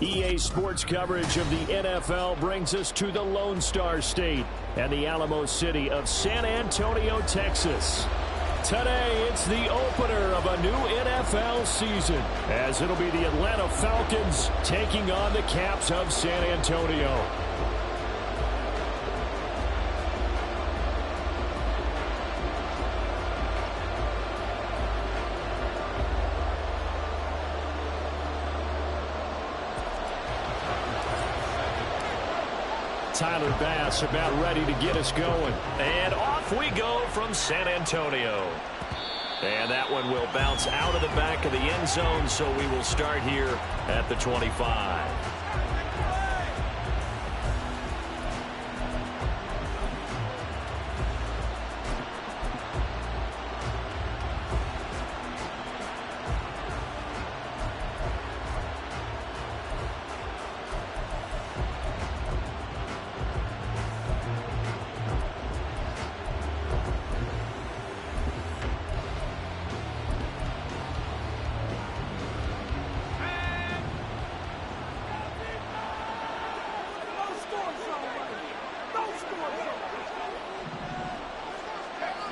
EA Sports coverage of the NFL brings us to the Lone Star State and the Alamo City of San Antonio, Texas. Today, it's the opener of a new NFL season, as it'll be the Atlanta Falcons taking on the Caps of San Antonio. Tyler Bass about ready to get us going. And off we go from San Antonio. And that one will bounce out of the back of the end zone, so we will start here at the 25.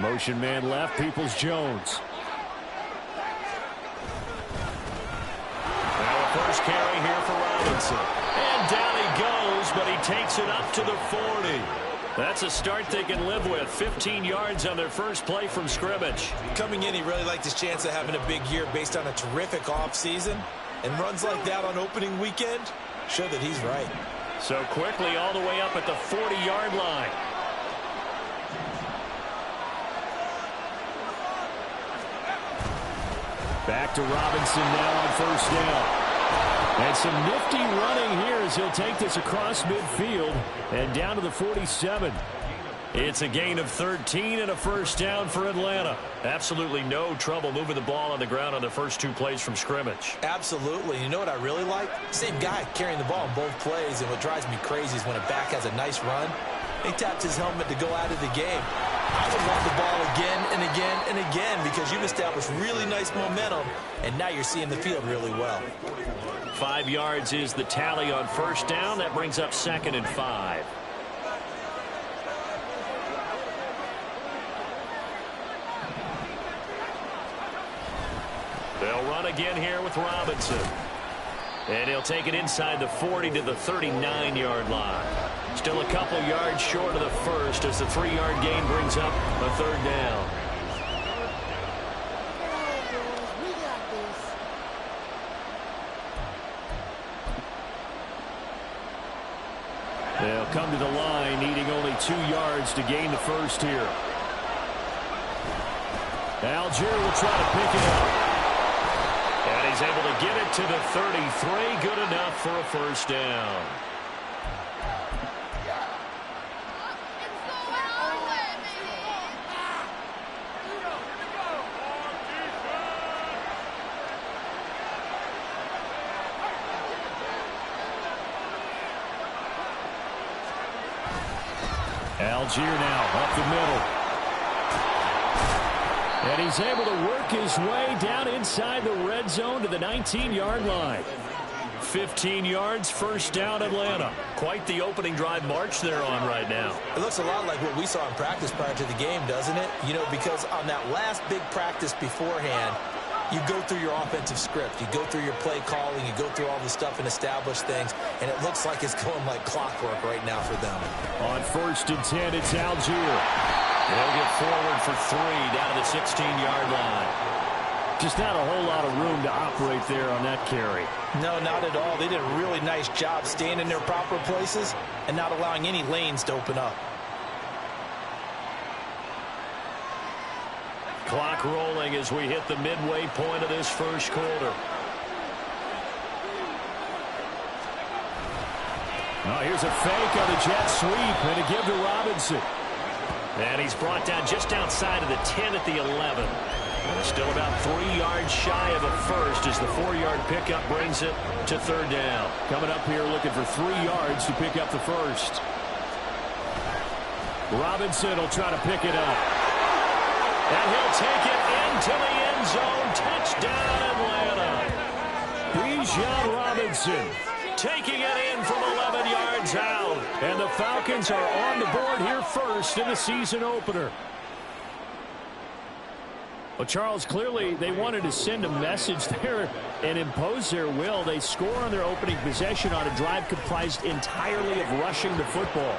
Motion man left, Peoples-Jones. Now a first carry here for Robinson. And down he goes, but he takes it up to the 40. That's a start they can live with. 15 yards on their first play from scrimmage. Coming in, he really liked his chance of having a big year based on a terrific offseason. And runs like that on opening weekend show that he's right. So quickly all the way up at the 40-yard line. Back to Robinson now on first down. And some nifty running here as he'll take this across midfield and down to the 47. It's a gain of 13 and a first down for Atlanta. Absolutely no trouble moving the ball on the ground on the first two plays from scrimmage. Absolutely. You know what I really like? Same guy carrying the ball in both plays, and what drives me crazy is when a back has a nice run, he taps his helmet to go out of the game. I would want the ball again and again and again because you've established really nice momentum, and now you're seeing the field really well. 5 yards is the tally on first down. That brings up 2nd and 5. They'll run again here with Robinson. And he'll take it inside the 40 to the 39-yard line. Still a couple yards short of the first as the 3-yard gain brings up a third down. They'll come to the line needing only 2 yards to gain the first here. Algier will try to pick it up. And he's able to get it to the 33. Good enough for a first down. Algier now up the middle. And he's able to work his way down inside the red zone to the 19-yard line. 15 yards, first down Atlanta. Quite the opening drive march they're on right now. It looks a lot like what we saw in practice prior to the game, doesn't it? You know, because on that last big practice beforehand, you go through your offensive script. You go through your play calling. You go through all the stuff and establish things. And it looks like it's going like clockwork right now for them. On 1st and 10, it's Algier. They'll get forward for 3 down to the 16-yard line. Just not a whole lot of room to operate there on that carry. No, not at all. They did a really nice job staying in their proper places and not allowing any lanes to open up. Clock rolling as we hit the midway point of this first quarter. Now here's a fake on the jet sweep and a give to Robinson. And he's brought down just outside of the 10 at the 11. And still about 3 yards shy of a first as the 4-yard pickup brings it to third down. Coming up here looking for 3 yards to pick up the first. Robinson will try to pick it up. And he'll take it into the end zone. Touchdown, Atlanta. Bijan Robinson. taking it in from 11 yards out. And the Falcons are on the board here first in the season opener. Well, Charles, clearly they wanted to send a message there and impose their will. They score on their opening possession on a drive comprised entirely of rushing the football.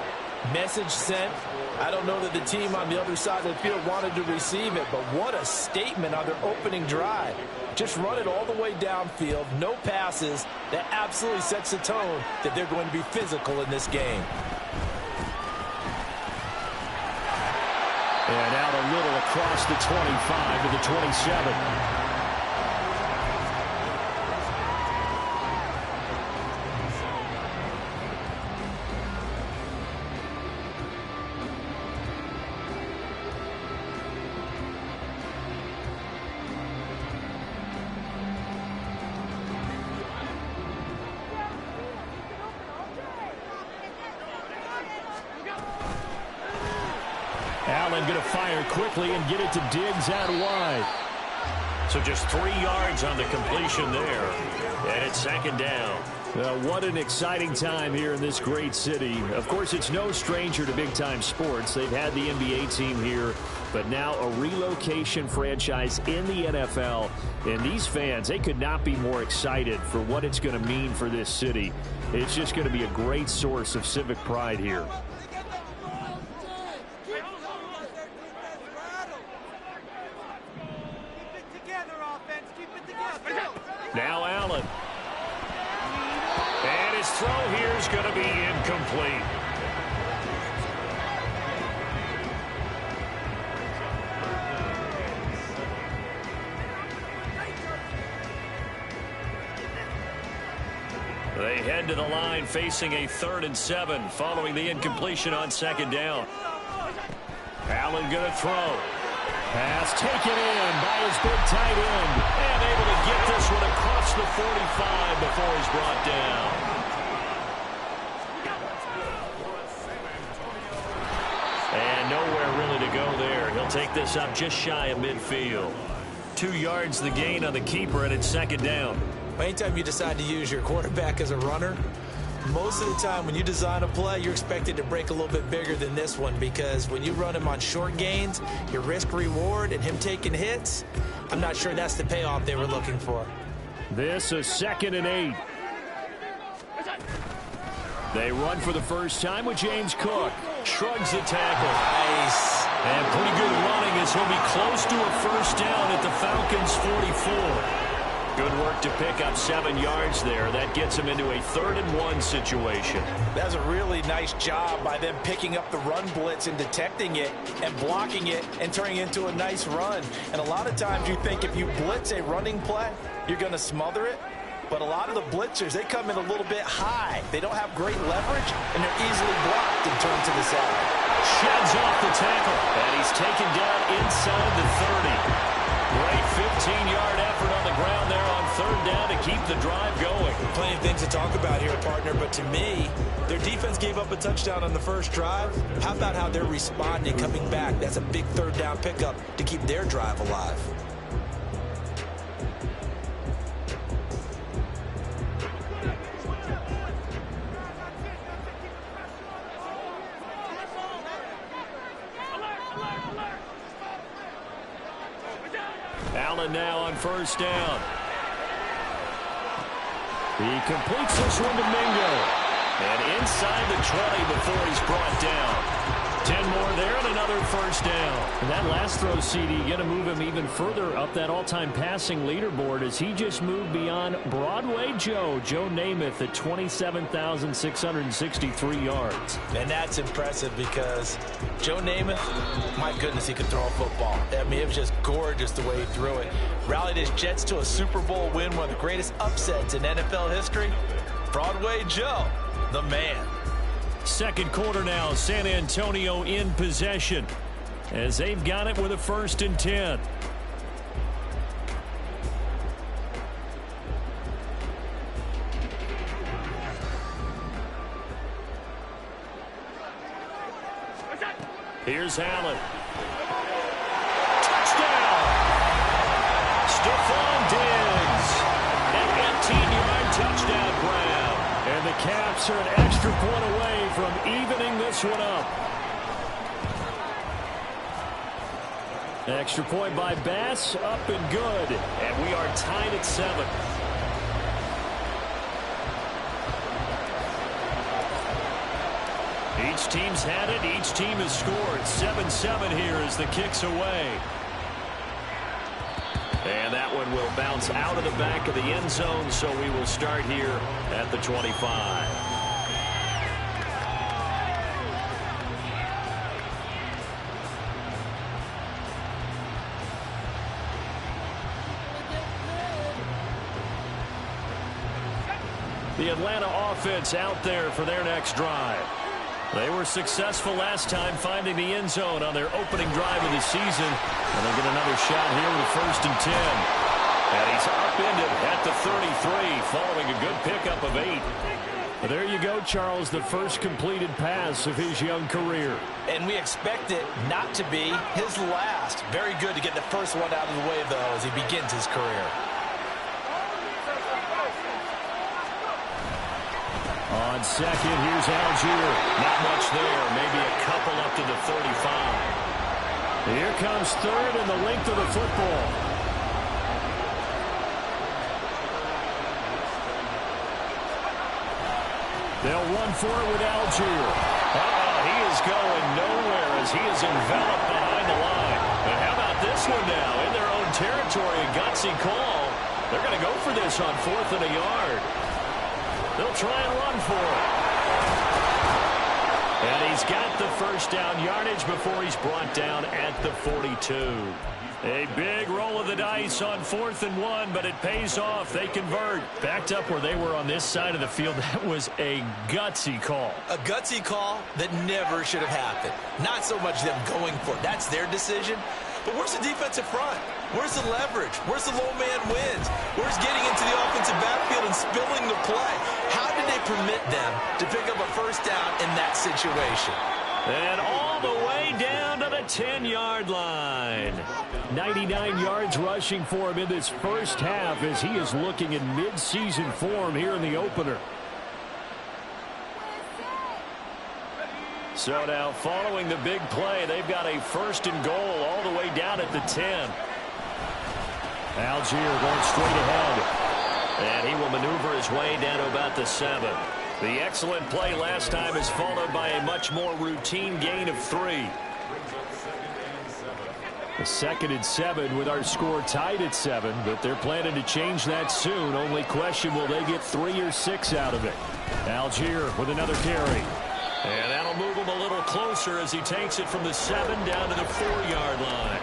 Message sent. I don't know that the team on the other side of the field wanted to receive it, but what a statement on their opening drive. Just run it all the way downfield, no passes. That absolutely sets the tone that they're going to be physical in this game. And out a little across the 25 to the 27. Allen going to fire quickly and get it to Diggs out wide. So just 3 yards on the completion there. And it's second down. What an exciting time here in this great city. Of course, it's no stranger to big-time sports. They've had the NBA team here, but now a relocation franchise in the NFL. And these fans, they could not be more excited for what it's going to mean for this city. It's just going to be a great source of civic pride here. Now Allen. And his throw here is going to be incomplete. They head to the line facing a 3rd and 7 following the incompletion on second down. Allen going to throw. Pass taken in by his big tight end. And able to get this one across the 45 before he's brought down. And nowhere really to go there. He'll take this up just shy of midfield. 2 yards the gain on the keeper, and it's second down. Anytime you decide to use your quarterback as a runner, most of the time when you design a play, you're expected to break a little bit bigger than this one, because when you run him on short gains, your risk reward and him taking hits, I'm not sure that's the payoff they were looking for. This is 2nd and 8. They run for the first time with James Cook. Shrugs the tackle. Nice. And pretty good running as he'll be close to a first down at the Falcons' 44. Good work to pick up 7 yards there. That gets him into a 3rd and 1 situation. That's a really nice job by them picking up the run blitz and detecting it and blocking it and turning it into a nice run. And a lot of times you think if you blitz a running play, you're going to smother it. But a lot of the blitzers, they come in a little bit high. They don't have great leverage, and they're easily blocked and turned to the side. Sheds off the tackle. And he's taken down inside the 30. Great 15-yard effort on the ground there on 3rd down to keep the drive going. Plenty of things to talk about here, partner, but to me, their defense gave up a touchdown on the first drive. How about how they're responding, coming back? That's a big 3rd down pickup to keep their drive alive. Allen now on first down. He completes this one to Mingo. And inside the 20 before he's brought down. 10 more there and another first down. And that last throw, CD, going to move him even further up that all-time passing leaderboard as he just moved beyond Broadway Joe Namath at 27,663 yards. And that's impressive because Joe Namath, my goodness, he could throw a football. I mean, it was just gorgeous the way he threw it. Rallied his Jets to a Super Bowl win, one of the greatest upsets in NFL history. Broadway Joe, the man. Second quarter now, San Antonio in possession as they've got it with a 1st and 10. Here's Allen. Touchdown! Stephon Diggs. An 18-yard touchdown grab. And Caps are an extra point away from evening this one up. Extra point by Bass, up and good. And we are tied at 7. Each team's had it. Each team has scored. 7-7 here as the kick's away. And that one will bounce out of the back of the end zone, so we will start here at the 25. The Atlanta offense out there for their next drive. They were successful last time finding the end zone on their opening drive of the season. And they'll get another shot here with 1st and 10. And he's upended at the 33 following a good pickup of 8. But there you go, Charles, the first completed pass of his young career. And we expect it not to be his last. Very good to get the first one out of the way, though, as he begins his career. On second, here's Algier. Not much there. Maybe a couple up to the 35. Here comes 3rd and the length of the football. They'll run for it with Algier. He is going nowhere as he is enveloped behind the line. And how about this one now? In their own territory, a gutsy call. They're going to go for this on 4th and a yard. They'll try and run for it. And he's got the first down yardage before he's brought down at the 42. A big roll of the dice on 4th and 1, but it pays off. They convert. Backed up where they were on this side of the field. That was a gutsy call. A gutsy call that never should have happened. Not so much them going for it. That's their decision. But where's the defensive front? Where's the leverage? Where's the low man wins? Where's getting into the offensive backfield and spilling the play? How did they permit them to pick up a first down in that situation? And all the way down to the 10-yard line. 99 yards rushing for him in this first half as he is looking in mid-season form here in the opener. So now following the big play, they've got a 1st and goal all the way down at the 10. Algier going straight ahead. And he will maneuver his way down to about the 7. The excellent play last time is followed by a much more routine gain of 3. The 2nd and 7 with our score tied at 7, but they're planning to change that soon. Only question, will they get 3 or 6 out of it? Algier with another carry. And that'll move him a little closer as he takes it from the 7 down to the 4-yard line.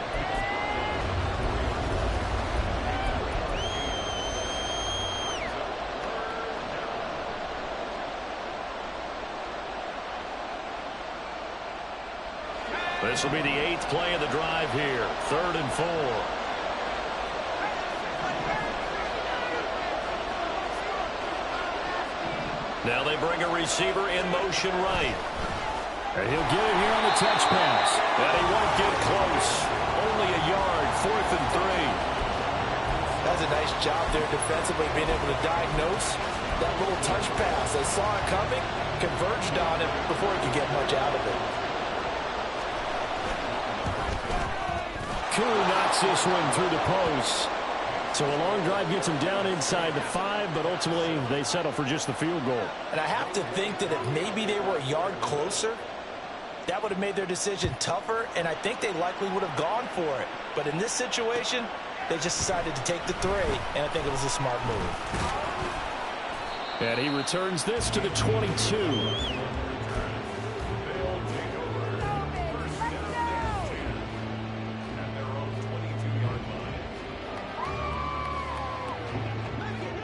This will be the 8th play of the drive here. 3rd and 4. Now they bring a receiver in motion right. And he'll get it here on the touch pass. And he won't get close. Only a yard. 4th and 3. That's a nice job there defensively, being able to diagnose that little touch pass. They saw it coming, converged on it before he could get much out of it. Koo knocks this one through the post. So a long drive gets them down inside the 5, but ultimately they settle for just the field goal. And I have to think that if maybe they were a yard closer, that would have made their decision tougher, and I think they likely would have gone for it. But in this situation, they just decided to take the 3, and I think it was a smart move. And he returns this to the 22.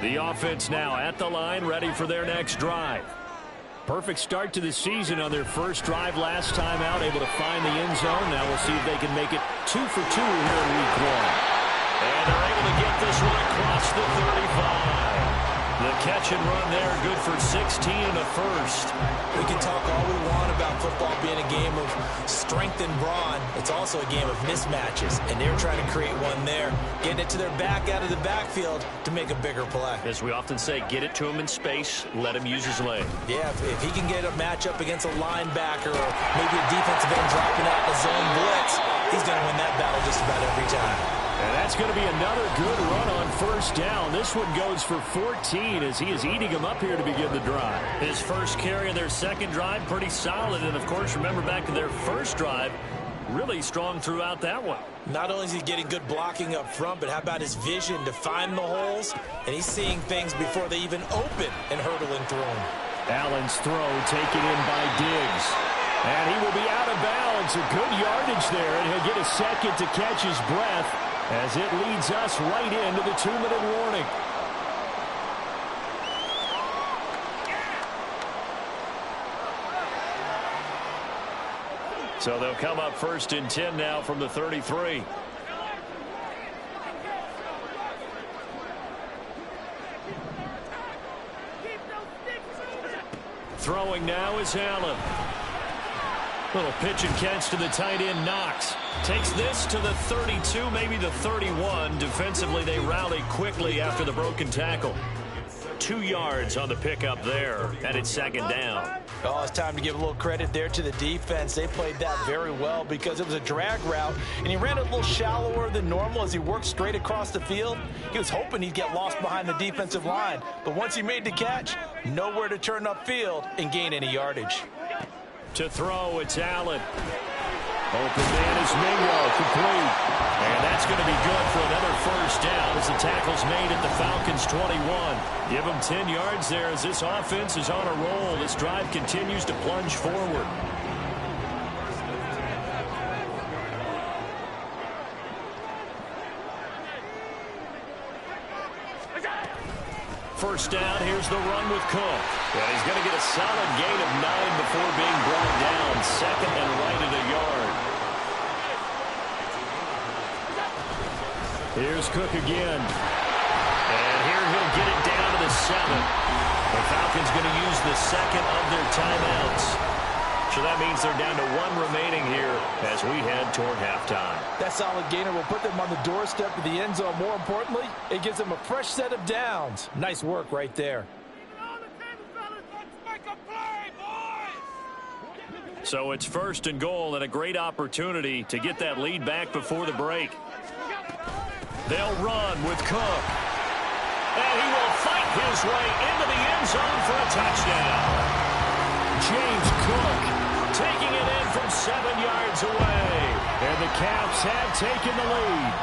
The offense now at the line, ready for their next drive. Perfect start to the season on their first drive last time out, able to find the end zone. Now we'll see if they can make it 2 for 2 here in week 1. And they're able to get this one across the 35. The catch and run there, good for 16 and a first. We can talk all we want about football being a game of strength and brawn. It's also a game of mismatches, and they're trying to create one there, getting it to their back out of the backfield to make a bigger play. As we often say, get it to him in space, let him use his leg. Yeah, if he can get a matchup against a linebacker or maybe a defensive end dropping out in a zone blitz, he's going to win that battle just about every time. And that's going to be another good run on first down. This one goes for 14 as he is eating them up here to begin the drive. His first carry of their second drive, pretty solid. And, of course, remember back to their first drive, really strong throughout that one. Not only is he getting good blocking up front, but how about his vision to find the holes? And he's seeing things before they even open and hurdling through them. Allen's throw taken in by Diggs. And he will be out of bounds. A good yardage there, and he'll get a second to catch his breath as it leads us right into the 2-minute warning. So they'll come up first and 10 now from the 33. Throwing now is Allen. Little pitch and catch to the tight end, Knox. Takes this to the 32, maybe the 31. Defensively, they rally quickly after the broken tackle. 2 yards on the pickup there, and it's second down. Oh, it's time to give a little credit there to the defense. They played that very well because it was a drag route, and he ran a little shallower than normal as he worked straight across the field. He was hoping he'd get lost behind the defensive line, but once he made the catch, nowhere to turn upfield and gain any yardage. To throw, it's Allen. Open man is Mingo, complete. And that's going to be good for another first down as the tackle's made at the Falcons' 21. Give them 10 yards there as this offense is on a roll. This drive continues to plunge forward. First down, here's the run with Cook. And he's going to get a solid gain of 9 before being brought down. Second and right at a yard. Here's Cook again. And here he'll get it down to the 7. The Falcons going to use the second of their timeouts. So that means they're down to 1 remaining here as we head toward halftime. That solid gainer will put them on the doorstep of the end zone. More importantly, it gives them a fresh set of downs. Nice work right there. So it's first and goal and a great opportunity to get that lead back before the break. They'll run with Cook. And he will fight his way into the end zone for a touchdown. James Cook taking it in from 7 yards away. And the Caps have taken the lead.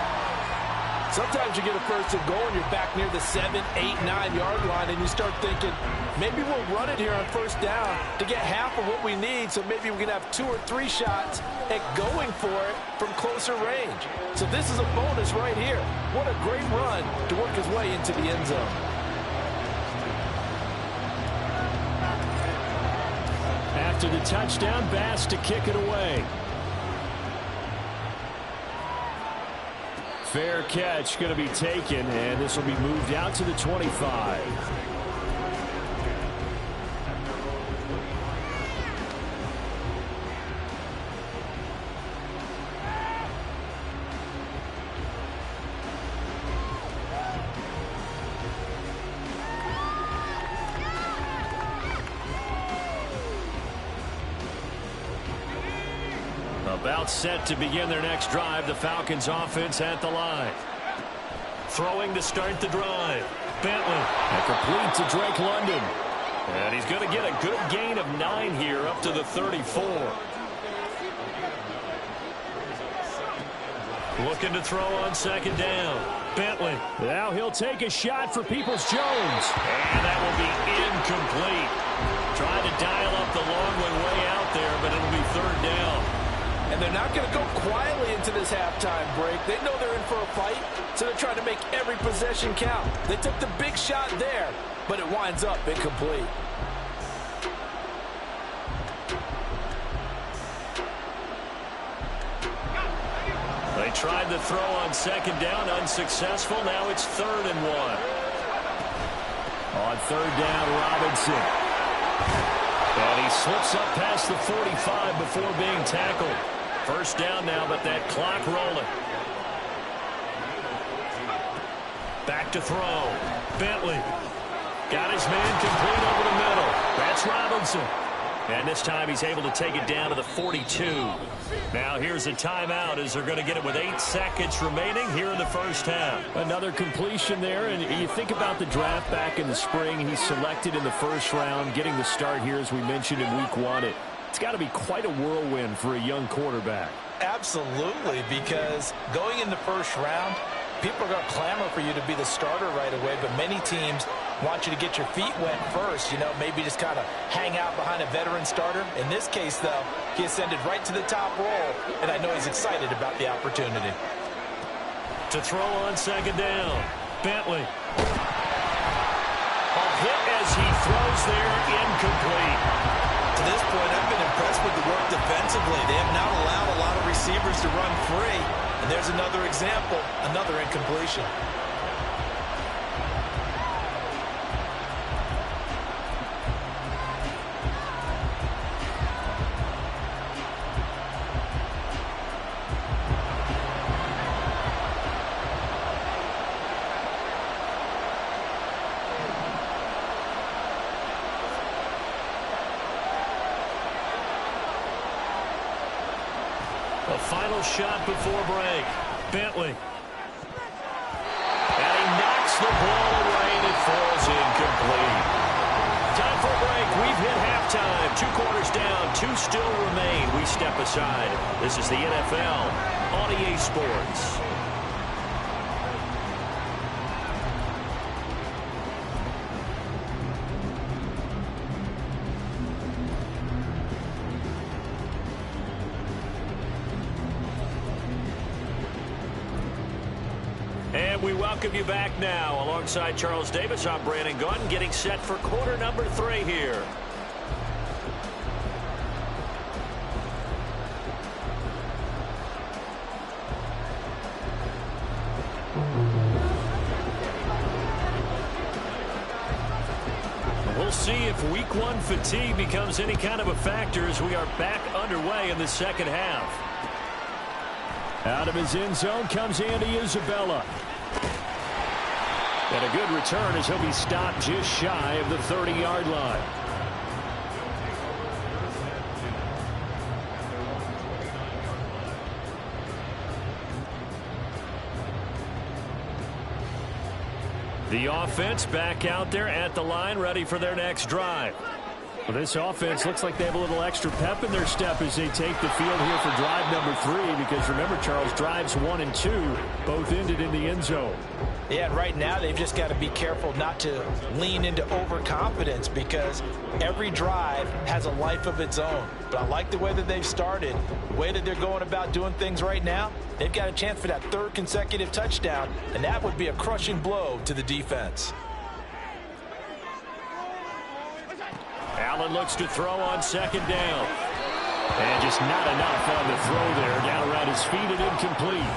Sometimes you get a first and goal and you're back near the 7, 8, 9-yard line and you start thinking, maybe we'll run it here on first down to get half of what we need, so maybe we can have 2 or 3 shots at going for it from closer range. So this is a bonus right here. What a great run to work his way into the end zone. After the touchdown, Bass to kick it away. Fair catch going to be taken, and this will be moved out to the 25. About set to begin their next drive. The Falcons offense at the line. Throwing to start the drive. Bentley. And complete to Drake London. And he's going to get a good gain of 9 here up to the 34. Looking to throw on second down. Bentley. Now he'll take a shot for Peoples-Jones. And that will be incomplete. Trying to dial up the long way out there, but it'll be third down. And they're not going to go quietly into this halftime break. They know they're in for a fight, so they're trying to make every possession count. They took the big shot there, but it winds up incomplete. They tried the throw on second down, unsuccessful. Now it's 3rd and 1. On third down, Robinson. And he slips up past the 45 before being tackled. First down now, but that clock rolling. Back to throw. Bentley. Got his man complete over the middle. That's Robinson. And this time he's able to take it down to the 42. Now here's a timeout as they're going to get it with 8 seconds remaining here in the first half. Another completion there, and you think about the draft back in the spring. He's selected in the first round, getting the start here as we mentioned in week 1. It's got to be quite a whirlwind for a young quarterback. Absolutely, because going in the first round, people are going to clamor for you to be the starter right away, but many teams want you to get your feet wet first, maybe just kind of hang out behind a veteran starter. In this case, though, he ascended right to the top roll, and I know he's excited about the opportunity. To throw on second down, Bentley. A hit as he throws there, incomplete. To this point, I've been impressed with the work defensively. They have not allowed a lot of receivers to run free. And there's another example, another incompletion. A final shot before break. Bentley. And he knocks the ball away and it falls incomplete. Time for a break. We've hit halftime. 2 quarters down. 2 still remain. We step aside. This is the NFL on EA Sports. And we welcome you back now. Alongside Charles Davis, I'm Brandon Gaudin, getting set for quarter number 3 here. We'll see if week 1 fatigue becomes any kind of a factor as we are back underway in the second half. Out of his end zone comes Andy Isabella. And a good return as he'll be stopped just shy of the 30-yard line. The offense back out there at the line, ready for their next drive. Well, this offense looks like they have a little extra pep in their step as they take the field here for drive number 3, because remember, Charles, drives 1 and 2 both ended in the end zone. Yeah, and right now they've just got to be careful not to lean into overconfidence, because every drive has a life of its own. But I like the way that they've started, the way that they're going about doing things right now. They've got a chance for that 3rd consecutive touchdown, and that would be a crushing blow to the defense. Allen looks to throw on second down. And just not enough on the throw there. Down around his feet and incomplete.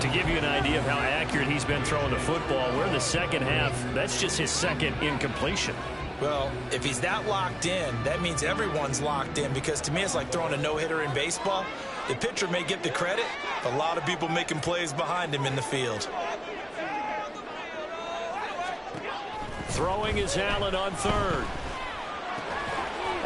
To give you an idea of how accurate he's been throwing the football, we're in the second half. That's just his 2nd incompletion. Well, if he's that locked in, that means everyone's locked in, because to me it's like throwing a no-hitter in baseball. The pitcher may get the credit, a lot of people making plays behind him in the field. Throwing is Allen on 3rd.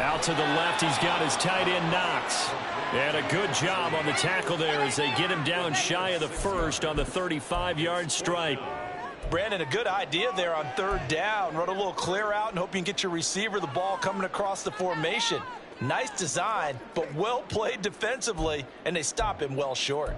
Out to the left, he's got his tight end Knox. And a good job on the tackle there as they get him down shy of the 1st on the 35-yard stripe. Brandon, a good idea there on 3rd down. Run a little clear out and hope you can get your receiver the ball coming across the formation. Nice design, but well played defensively, and they stop him well short.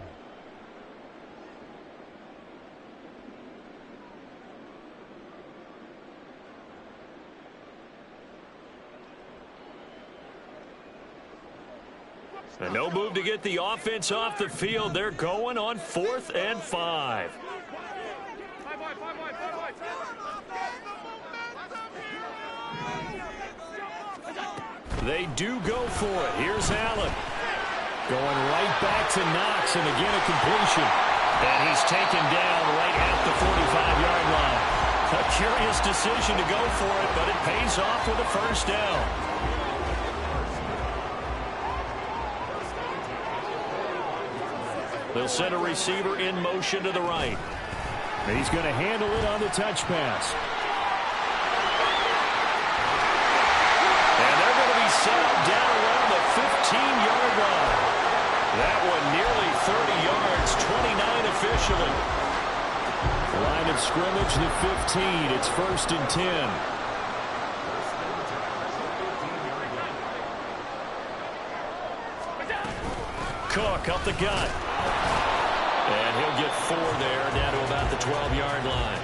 And no move to get the offense off the field. They're going on 4th and 5. They do go for it. Here's Allen. Going right back to Knox, and again a completion. And he's taken down right at the 45-yard line. A curious decision to go for it, but it pays off with a first down. They'll send a receiver in motion to the right. He's going to handle it on the touch pass. And they're going to be set up down around the 15-yard line. That one nearly 30 yards, 29 officially. Line of scrimmage, the 15. It's 1st and 10. Cook up the gut. And he'll get 4 there, down to about the 12-yard line.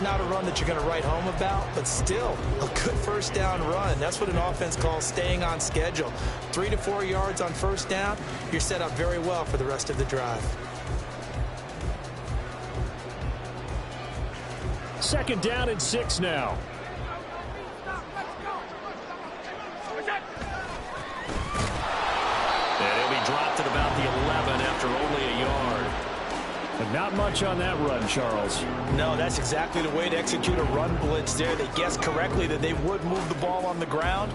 Not a run that you're going to write home about, but still a good first down run. That's what an offense calls staying on schedule. 3 to 4 yards on first down, you're set up very well for the rest of the drive. 2nd down and 6 now. And he'll be dropped at about the 11 after only a yard. But not much on that run, Charles. No, that's exactly the way to execute a run blitz there. They guessed correctly that they would move the ball on the ground,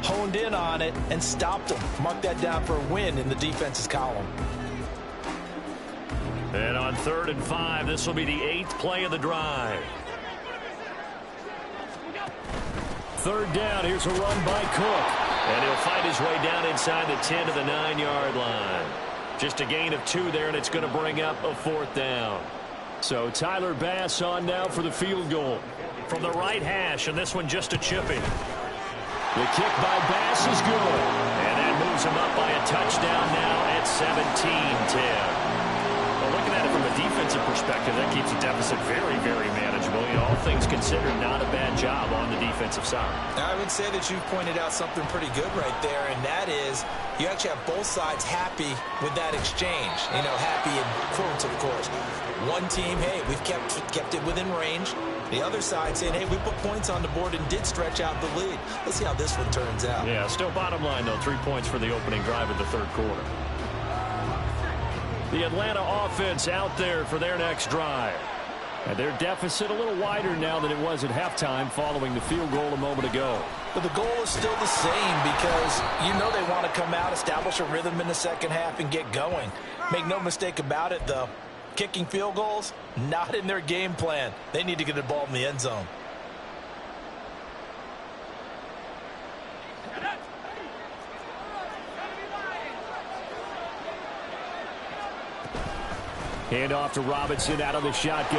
honed in on it, and stopped them. Mark that down for a win in the defense's column. And on 3rd and 5, this will be the 8th play of the drive. 3rd down, here's a run by Cook. And he'll fight his way down inside the 10 to the 9-yard line. Just a gain of 2 there, and it's going to bring up a 4th down. So Tyler Bass on now for the field goal. From the right hash, and this one just a chipping. The kick by Bass is good. And that moves him up by a touchdown now at 17-10. Well, looking at it from a defensive perspective, that keeps the deficit very, very manageable. You know, all things considered, not a bad job on the defensive side. I would say that you've pointed out something pretty good right there, and that is you actually have both sides happy with that exchange. You know, happy in quotes, of course. One team, hey, we've kept it within range. The other side saying, hey, we put points on the board and did stretch out the lead. Let's see how this one turns out. Yeah, still bottom line, though, 3 points for the opening drive of the 3rd quarter. The Atlanta offense out there for their next drive. And their deficit a little wider now than it was at halftime following the field goal a moment ago. But the goal is still the same because you know they want to come out, establish a rhythm in the second half, and get going. Make no mistake about it, though. Kicking field goals, not in their game plan. They need to get the ball in the end zone. Hand off to Robinson out of the shotgun.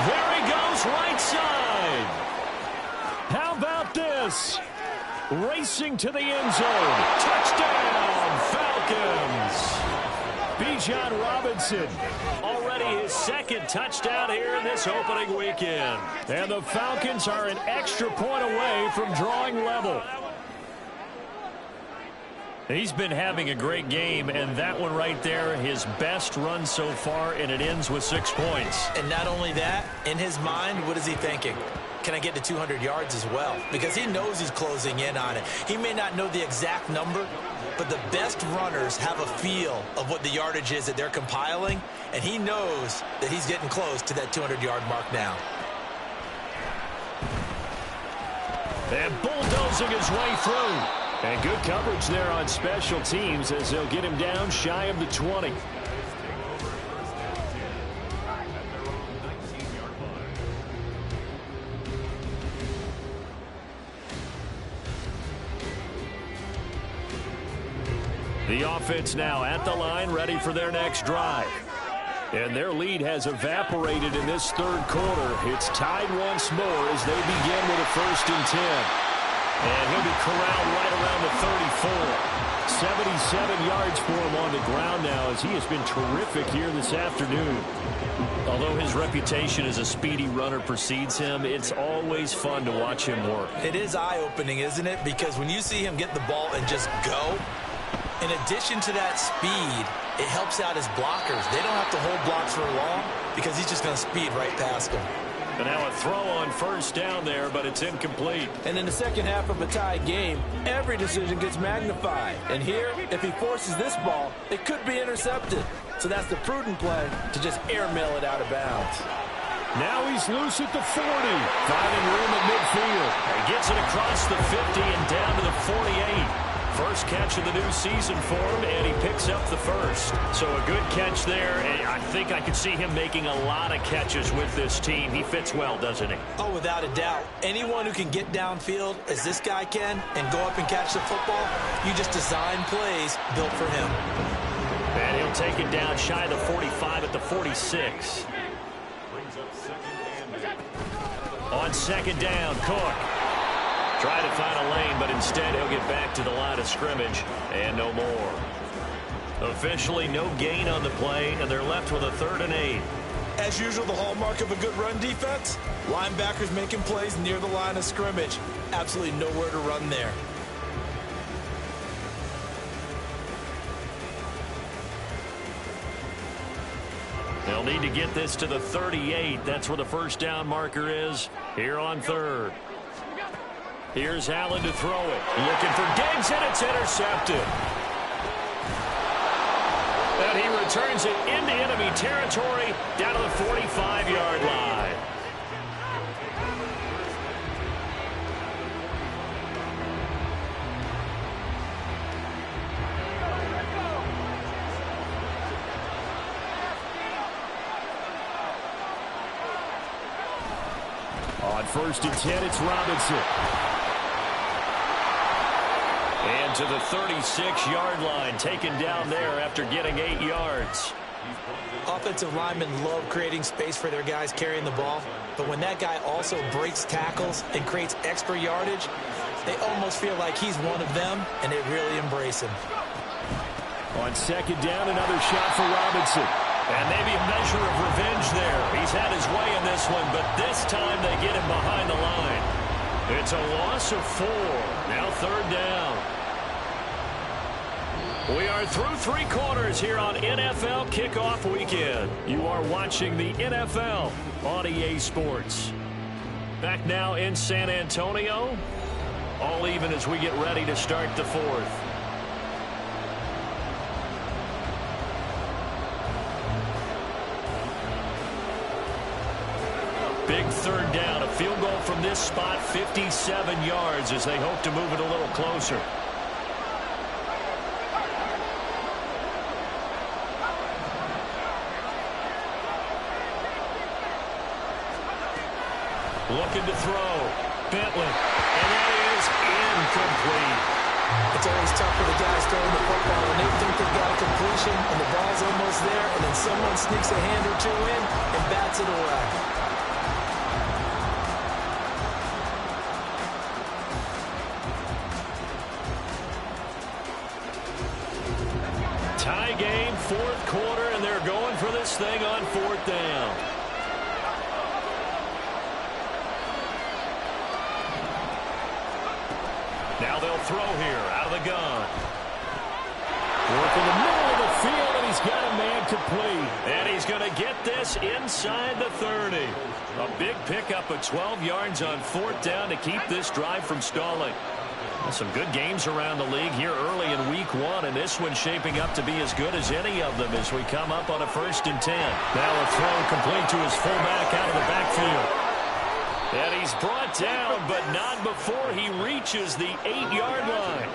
There he goes, right side. How about this? Racing to the end zone. Touchdown, Falcons. Bijan Robinson. Already his 2nd touchdown here in this opening weekend. And the Falcons are an extra point away from drawing level. He's been having a great game, and that one right there, his best run so far, and it ends with 6 points. And not only that, in his mind, what is he thinking? Can I get to 200 yards as well? Because he knows he's closing in on it. He may not know the exact number, but the best runners have a feel of what the yardage is that they're compiling, and he knows that he's getting close to that 200-yard mark now. And bulldozing his way through. And good coverage there on special teams as they'll get him down shy of the 20. The offense now at the line, ready for their next drive. And their lead has evaporated in this 3rd quarter. It's tied once more as they begin with a 1st and 10. And he'll be corralled right around the 34. 77 yards for him on the ground now as he has been terrific here this afternoon. Although his reputation as a speedy runner precedes him, it's always fun to watch him work. It is eye-opening, isn't it? Because when you see him get the ball and just go, in addition to that speed, it helps out his blockers. They don't have to hold blocks for long because he's just going to speed right past them. And now a throw on 1st down there, but it's incomplete. And in the second half of a tied game, every decision gets magnified. And here, if he forces this ball, it could be intercepted. So that's the prudent play to just airmail it out of bounds. Now he's loose at the 40. Finding room at midfield. He gets it across the 50 and down to the 48. First catch of the new season for him, and he picks up the first. So a good catch there, and I think I could see him making a lot of catches with this team. He fits well, doesn't he? Oh, without a doubt. Anyone who can get downfield, as this guy can, and go up and catch the football, you just design plays built for him. And he'll take it down shy of the 45 at the 46. On second down, Cook. Try to find a lane, but instead he'll get back to the line of scrimmage and no more. Officially no gain on the play, and they're left with a 3rd and 8. As usual, the hallmark of a good run defense, linebackers making plays near the line of scrimmage. Absolutely nowhere to run there. They'll need to get this to the 38. That's where the first down marker is here on 3rd. Here's Allen to throw it. Looking for Diggs, and it's intercepted. And he returns it into enemy territory down to the 45-yard line. On 1st and 10, it's Robinson. And to the 36-yard line, taken down there after getting 8 yards. Offensive linemen love creating space for their guys carrying the ball, but when that guy also breaks tackles and creates extra yardage, they almost feel like he's one of them, and they really embrace him. On 2nd down, another shot for Robinson. And maybe a measure of revenge there. He's had his way in this one, but this time they get him behind the line. It's a loss of 4. Now 3rd down. We are through 3 quarters here on NFL Kickoff Weekend. You are watching the NFL on EA Sports. Back now in San Antonio. All even as we get ready to start the 4th. Big 3rd down. A field goal from this spot, 57 yards as they hope to move it a little closer. Looking to throw. Bentley. And that is incomplete. It's always tough for the guys throwing the football when they think they've got a completion and the ball's almost there, and then someone sneaks a hand or 2 in and bats it away. Tie game, 4th quarter, and they're going for this thing on 4th down. Now they'll throw here out of the gun. Work in the middle of the field, and he's got a man complete. And he's going to get this inside the 30. A big pickup of 12 yards on 4th down to keep this drive from stalling. Some good games around the league here early in week 1, and this one's shaping up to be as good as any of them as we come up on a 1st and 10. Now a throw complete to his fullback out of the backfield. And he's brought down, but not before he reaches the 8-yard line.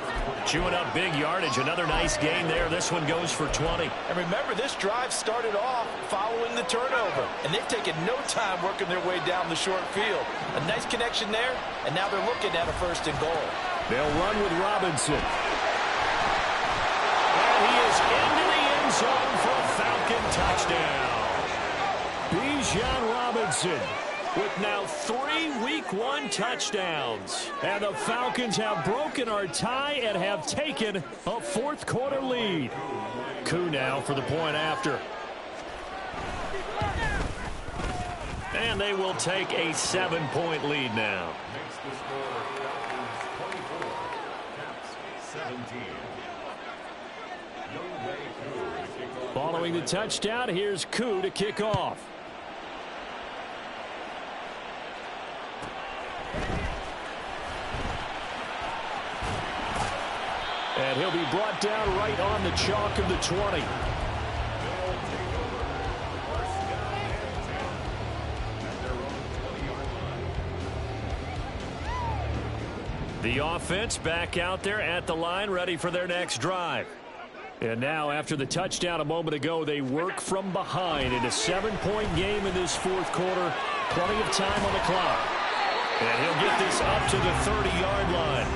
Chewing up big yardage. Another nice gain there. This one goes for 20. And remember, this drive started off following the turnover, and they've taken no time working their way down the short field. A nice connection there, and now they're looking at a 1st and goal. They'll run with Robinson. And he is into the end zone for a Falcon touchdown. Bijan Robinson with now 3 Week 1 touchdowns. And the Falcons have broken our tie and have taken a 4th quarter lead. Koo now for the point after. And they will take a 7-point lead now. Following the touchdown, here's Koo to kick off. And he'll be brought down right on the chalk of the 20. The offense back out there at the line, ready for their next drive. And now, after the touchdown a moment ago, they work from behind in a 7-point game in this fourth quarter. Plenty of time on the clock. And he'll get this up to the 30-yard line.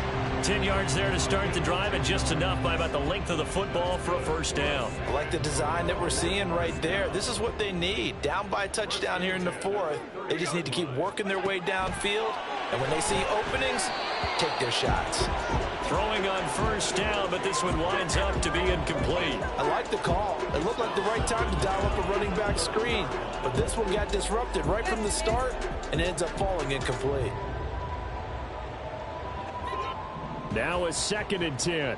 10 yards there to start the drive, and just enough by about the length of the football for a first down. I like the design that we're seeing right there. This is what they need. Down by a touchdown here in the fourth. They just need to keep working their way downfield. And when they see openings, take their shots. Throwing on first down, but this one winds up to be incomplete. I like the call. It looked like the right time to dial up a running back screen. But this one got disrupted right from the start and ends up falling incomplete. Now a 2nd and 10.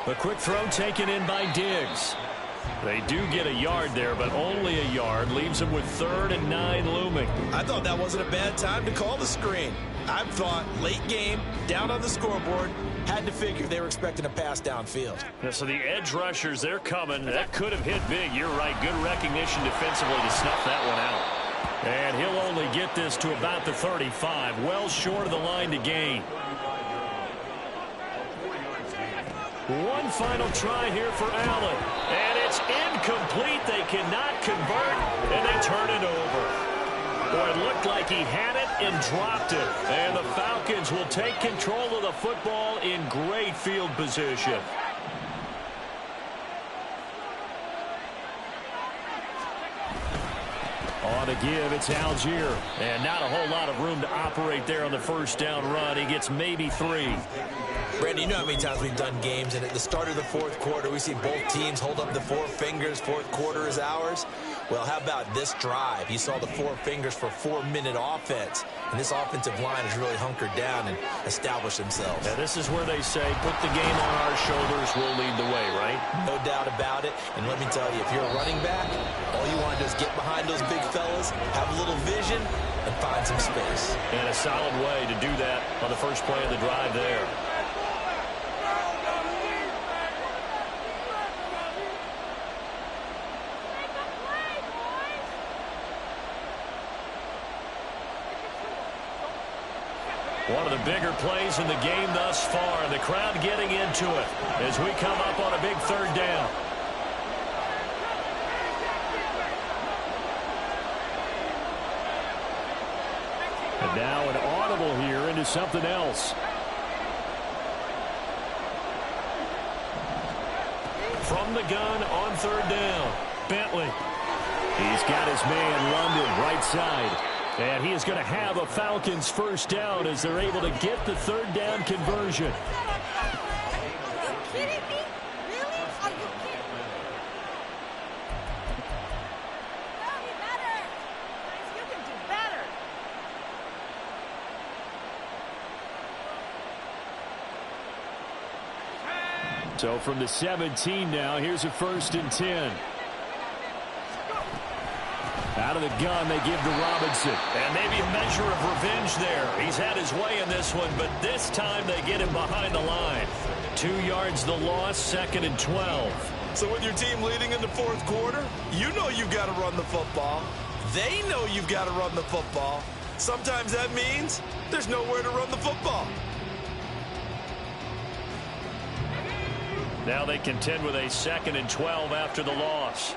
A quick throw taken in by Diggs. They do get a yard there, but only a yard. Leaves them with 3rd and 9 looming. I thought that wasn't a bad time to call the screen. I thought late game, down on the scoreboard, Had to figure they were expecting a pass downfield. Yeah, so the edge rushers, they're coming. That could have hit big. You're right. Good recognition defensively to snuff that one out. And he'll only get this to about the 35. Well short of the line to gain. One final try here for Allen. And it's incomplete. They cannot convert, and they turn it over. Boy, it looked like he had it and dropped it. And the Falcons will take control of the football in great field position. On the give, it's Algier. And not a whole lot of room to operate there on the first down run. He gets maybe 3. Brandon, you know how many times we've done games, and at the start of the fourth quarter, we see both teams hold up the 4 fingers. Fourth quarter is ours. Well, how about this drive? You saw the 4 fingers for 4-minute offense, and this offensive line has really hunkered down and established themselves. Now, this is where they say, put the game on our shoulders, we'll lead the way, right? No doubt about it. And let me tell you, if you're a running back, all you want to do is get behind those big fellas, have a little vision, and find some space. And a solid way to do that on the first play of the drive there. One of the bigger plays in the game thus far. The crowd getting into it as we come up on a big 3rd down. And now an audible here into something else. From the gun on 3rd down. Bentley. He's got his man London right side. And he is going to have a Falcons first down as they're able to get the 3rd down conversion. Are you kidding me? Really? Are you kidding me? No, be better. Guys, you can do better. So from the 17 now, here's a 1st and 10. Out of the gun, they give to Robinson. And maybe a measure of revenge there. He's had his way in this one, but this time they get him behind the line. 2 yards the loss, 2nd and 12. So with your team leading in the fourth quarter, you know you've got to run the football. They know you've got to run the football. Sometimes that means there's nowhere to run the football. Now they contend with a 2nd and 12 after the loss.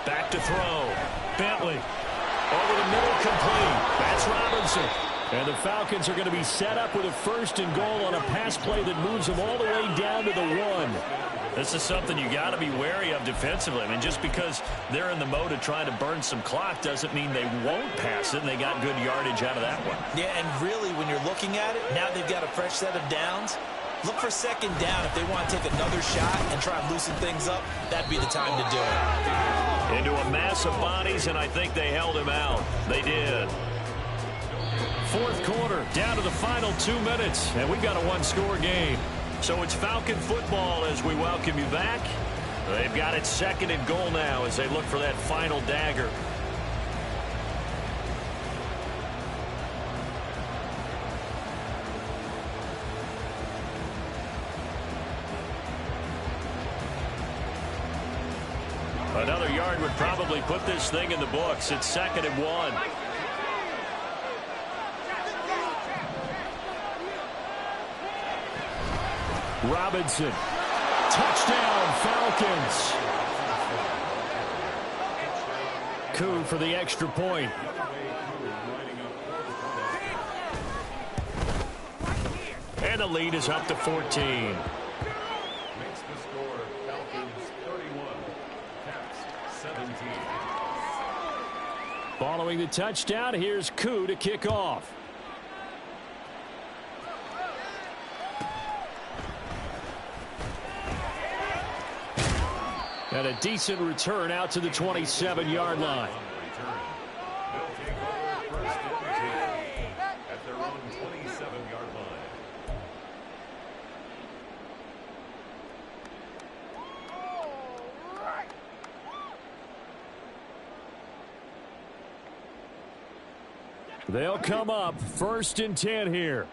Back to throw. Bentley. Over the middle, complete. That's Robinson. And the Falcons are going to be set up with a 1st and goal on a pass play that moves them all the way down to the 1. This is something you got to be wary of defensively. I mean, just because they're in the mode of trying to burn some clock doesn't mean they won't pass it, and they got good yardage out of that one. Yeah, and really, when you're looking at it, now they've got a fresh set of downs. Look for 2nd down. If they want to take another shot and try and loosen things up, that'd be the time to do it. Into a mass of bodies, and I think they held him out. They did. Fourth quarter, down to the final 2 minutes, and we've got a 1-score game. So it's Falcon football as we welcome you back. They've got it 2nd and goal now as they look for that final dagger. Another yard would probably put this thing in the books. It's 2nd and 1. Robinson. Touchdown, Falcons. Coup for the extra point. And the lead is up to 14. Makes the score Falcons 31, Caps 17. Following the touchdown, here's Coup to kick off. And a decent return out to the 27-yard line. They'll take over 1st and 10 at their own 27-yard line. They'll come up 1st and 10 here.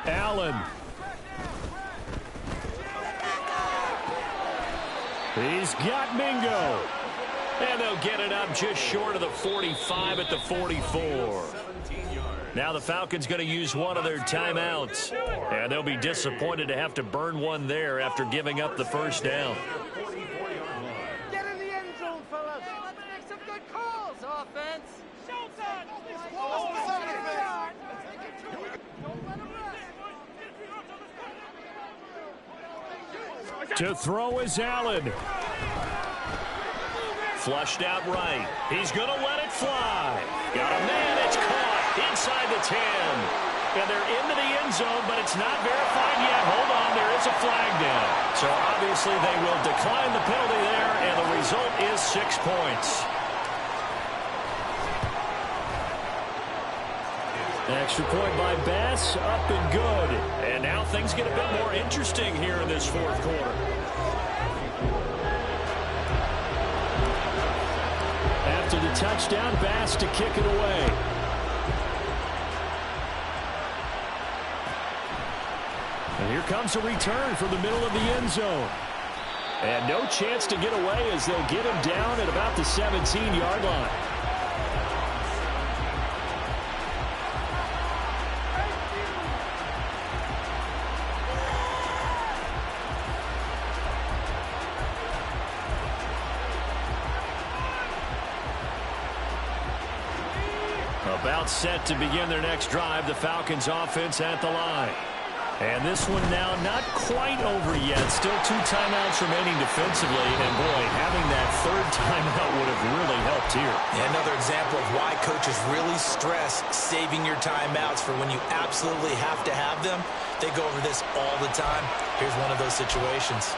Allen. He's got Mingo. And they'll get it up just short of the 45 at the 44. Now the Falcons going to use one of their timeouts. And they'll be disappointed to have to burn one there after giving up the first down. Get in the end zone, fellas. Make some good calls, offense. To throw is Allen. Flushed out right. He's going to let it fly. Got a man. It's caught inside the 10. And they're into the end zone, but it's not verified yet. Hold on. There is a flag down. So obviously they will decline the penalty there, and the result is 6 points. Extra point by Bass, up and good. And now things get a bit more interesting here in this 4th quarter. After the touchdown, Bass to kick it away. And here comes a return from the middle of the end zone. And no chance to get away as they'll get him down at about the 17-yard line. About set to begin their next drive, the Falcons offense at the line. And this one now not quite over yet. Still 2 timeouts remaining defensively. And boy, having that 3rd timeout would have really helped here. Yeah, another example of why coaches really stress saving your timeouts for when you absolutely have to have them. They go over this all the time. Here's one of those situations.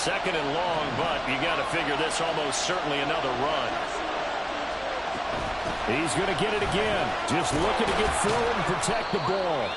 2nd and long, but you got to figure this almost certainly another run. He's going to get it again. Just looking to get forward and protect the ball.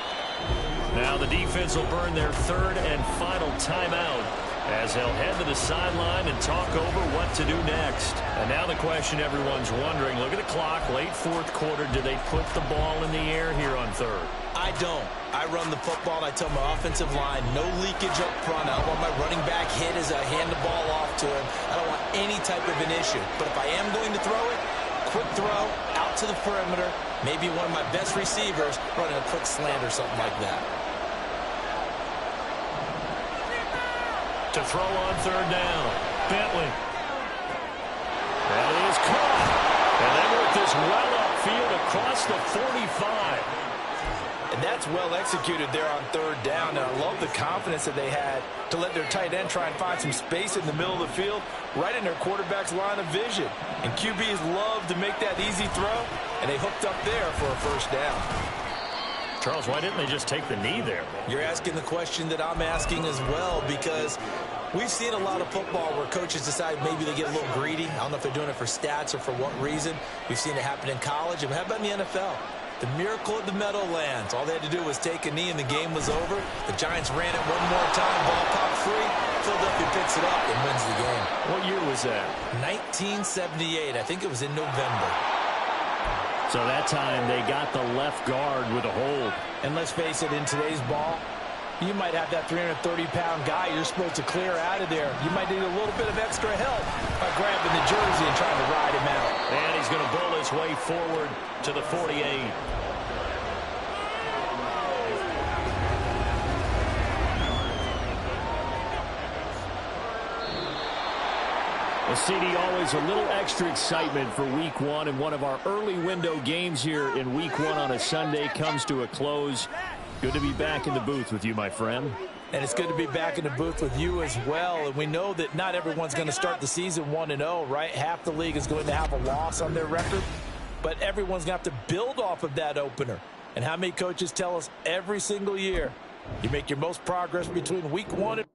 Now the defense will burn their 3rd and final timeout as they'll head to the sideline and talk over what to do next. And now the question everyone's wondering, look at the clock, late 4th quarter, do they put the ball in the air here on 3rd? I don't. I run the football, and I tell my offensive line, no leakage up front. I don't want my running back hit as I hand the ball off to him. I don't want any type of an issue. But if I am going to throw it, quick throw, out to the perimeter, maybe one of my best receivers running a quick slant or something like that. To throw on 3rd down, Bentley. That is caught. And they work this well upfield across the 45. And that's well executed there on 3rd down. And I love the confidence that they had to let their tight end try and find some space in the middle of the field, right in their quarterback's line of vision. And QBs love to make that easy throw, and they hooked up there for a 1st down. Charles, why didn't they just take the knee there? You're asking the question that I'm asking as well, because we've seen a lot of football where coaches decide maybe they get a little greedy. I don't know if they're doing it for stats or for what reason. We've seen it happen in college. And how about in the NFL? The miracle of the Meadowlands. All they had to do was take a knee and the game was over. The Giants ran it one more time. Ball popped free. Philadelphia picks it up and wins the game. What year was that? 1978. I think it was in November. So that time they got the left guard with a hold. And let's face it, in today's ball, You might have that 330-pound guy you're supposed to clear out of there. You might need a little bit of extra help by grabbing the jersey and trying to ride him out. And he's going to bowl his way forward to the 48. Well, CD, always a little extra excitement for Week 1, and one of our early window games here in Week 1 on a Sunday comes to a close. Good to be back in the booth with you, my friend. And it's good to be back in the booth with you as well. And we know that not everyone's going to start the season 1-0, right? Half the league is going to have a loss on their record. But everyone's going to have to build off of that opener. And how many coaches tell us every single year, you make your most progress between Week 1 and